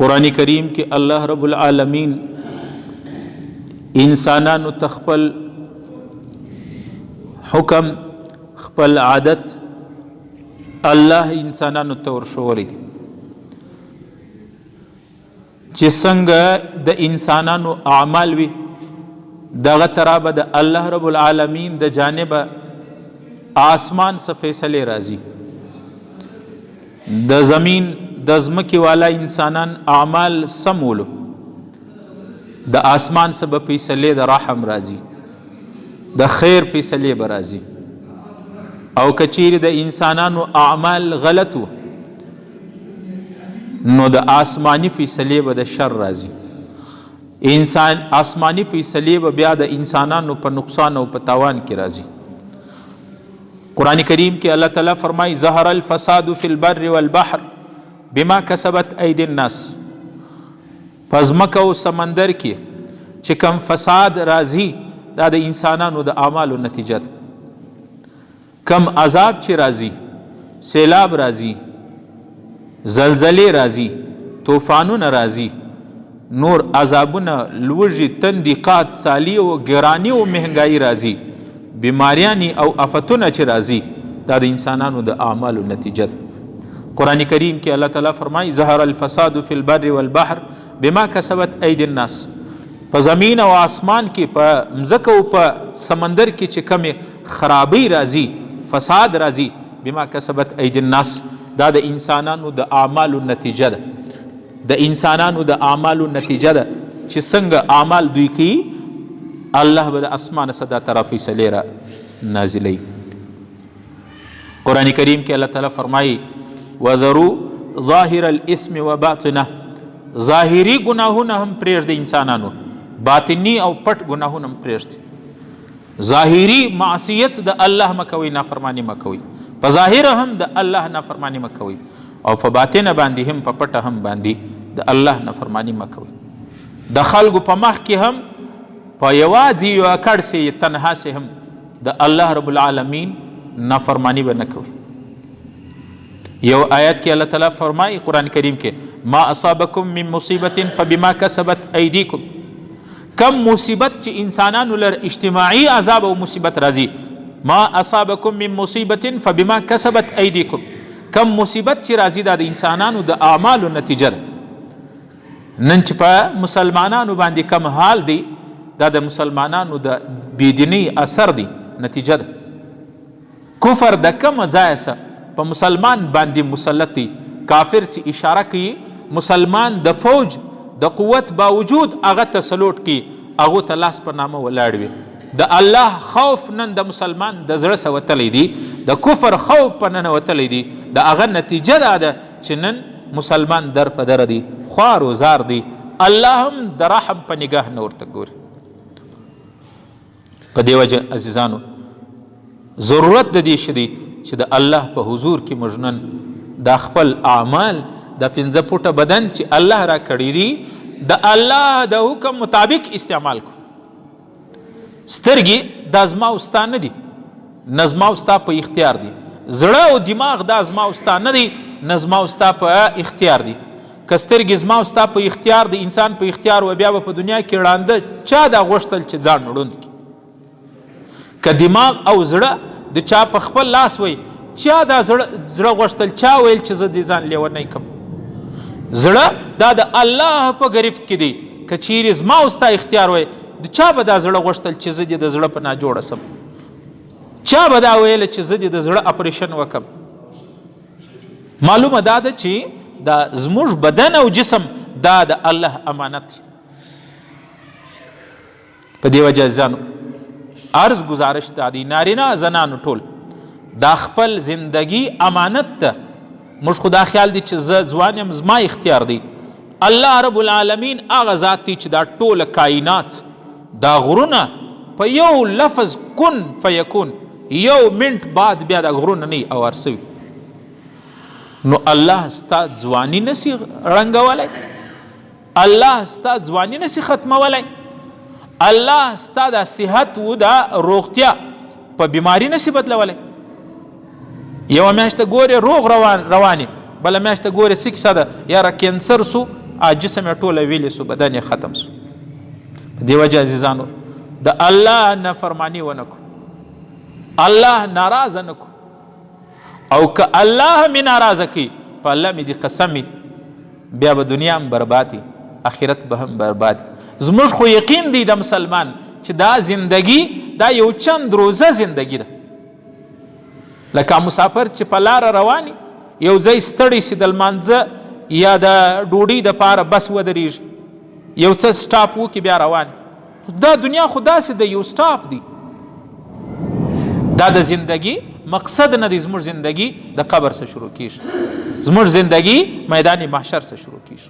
قرآن کریم کې الله رب العالمین انسانانو ته خپل حکم خپل عادت الله انسانانو ته ورښولی دی چې څنګه د انسانانو اعمال وي دغه ترابه د الله رب العالمین د جانبه آسمان څخه فیصلې راځي د زمین د ځمکې والا انسانان اعمال سمولو د آسمان څخه به فیصلې د رحم راځي د خیر فیصلې به راځي او که چیرې د انسانانو اعمال غلط و نو د آسمانی فیصلې به د شر راځي آسمانی فیصلې به بیا د انسانانو په نقصان او په تاوان کې راځي قرآن کریم کې الله تعالی فرمایي ظهر الفساد فی البر والبحر بما کسبت ایدی الناس په ځمکه او سمندر کې چې کم فساد راځي دا د انسانانو د اعمالو نتیجه ده کم عذاب چې راځي سیلاب راځي زلزلې راځي طوفانونه راځي نور عذابونه لوږې تندقات سالی او ګرانی او مهنګایی راځي بیماریانی او آفتونه چې راځي دا د انسانانو د اعمالو نتیجه ده قرآن کریم کې الله تعالی فرمایي ظهر الفساد فی البر والبحر بما کسبت ایدی الناس په زمین او آسمان کې په مځکه او په سمندر کې چې کمې خرابۍ راځي فساد راځي بما کسبت ایدی الناس دا د انسانانو د اعمالو نتیجه ده د انسانانو د اعمالو نتیجه ده چې څنګه اعمال دوی کوي الله به د اسمان څخه دا طرف فیصلې را نازلوي قرآن کریم کې الله تعالی فرمایي وذروا ظاهر الاثم وباطنه ظاهري ګناهونه هم پرېږدي انسانانو باطني او پټ ګناهونه هم پرېږدي ظاهري معصیت د الله مکوي نافرمانی مکوي په ظاهر هم د الله نافرمانی مکوي او په باطن باندې هم په پټه هم باندې د الله نافرمانی مکوي د خلکو په مخ کې هم په یوازې یو اکړ سي تنها سي هم د الله رب العالمین نافرمانی به نه کوي یو آیت کې الله تعالی فرمایي قرآن کریم کې ما اصابکم من مصیبت فبما کسبت ایدیکم کم مصیبت چې انسانانو لر اجتماعي عذاب او مصیبت راځي ما اصابکم من مصیبت فبما کسبت ایدیکم کم مصیبت چې راځي دا د انسانانو د اعمالو نتیجه ده نن چې په مسلمانانو باندې کم حال دی دا د مسلمانانو د بېدینۍ اثر دی نتیجه ده کفر د کم ځایه څه په مسلمان باندې مسلط دی کافر چې اشاره کوي مسلمان د فوج د قوت باوجود هغه ته سلوټ کوي هغو ته لاس په نامه ولاړ وي د الله خوف نن د مسلمان د زړه څخه وتلی دی د کفر خوف په ننه وتلی دی د هغه نتیجه دا ده چې نن مسلمان در په دره دی خوار و زار دی الله هم د رحم په نگاه نه ورته ګوري په دې وجه عزیزانو ضرورت د دې شي دی چې د الله په حضور کې موږ نن دا خپل اعمال د 5 فوټه بدن چې الله را کړی دی د الله د حکم مطابق استعمال کو سترګې دا زما او ستا نه دي نه زما او ستا په اختیار دي زړه او دماغ دا زما او ستا نه دي نه زما او ستا په اختیار دي که سترګې زما او ستا په اختیار د انسان په اختیار و بیا به په دنیا کې ړانده چا دا غوښتل چې ځان ړوند کړي که دماغ او زړه د چا په خپل لاس وي چا دا زړه غوښتل چا ویل چې زه دې ځان لیونی کړم زړه دا د الله په گرفت کې دی که چیرې زما او ستا اختیار وی د چا به دا زړه غوښتل چې زه دې د زړه په ناجوړه سم چا به دا ویل چې زه دې د زړه اپریشن وکم معلومه دا ده چې دا زموږ بدن او جسم دا د الله امانت په دې وجه ځانو عرض گزارش دا دی نارینه زنانو ټول دا خپل زندگی امانت ده موږ خو دا خیال دی چې زه ځوان یم زما اختیار دی الله رب العالمین هغه ذات دی چې دا ټوله کائنات دا غرونه په یو لفظ کن فیکون یو منټ بعد بیا دا غرونه نه اوار سوي نو الله ستا ځواني نسی رنګولی الله ستا ځواني نسی ختمولی الله ستا دا صحت و دا روغتیا په بیماری نسی بدلولی یو میاشته ګورې روغ روانې بله میاشته ګورې 600 یاره کینسر سو جسم یې ټوله ویلې سو، بدن یې ختم سو. په دې وجه عزیزانو د الله نافرماني ونه کړو، الله ناراضه نه کړو. او که الله مې ناراضه کړي، په الله مې دي قسم بیا به دنیا هم بربادي، آخرت به هم بربادي. زموږ خو یقین دی د مسلمان چې دا زندگی دا یو چند روزه زندگی ده. لکه مسافر چې په لاره رواني، یو ځای ستړی سي د لمانځه یا د ډوډۍ دپاره بس ودرېږي، یو څه سټاپ وکړي بیا روان. دا دنیا خو داسې د یو سټاپ دی. دا د زندگی مقصد نه دی. زموږ زندگی د قبر څخه شروع کیږي، زموږ زندگی میدان محشر څخه شروع کیږي.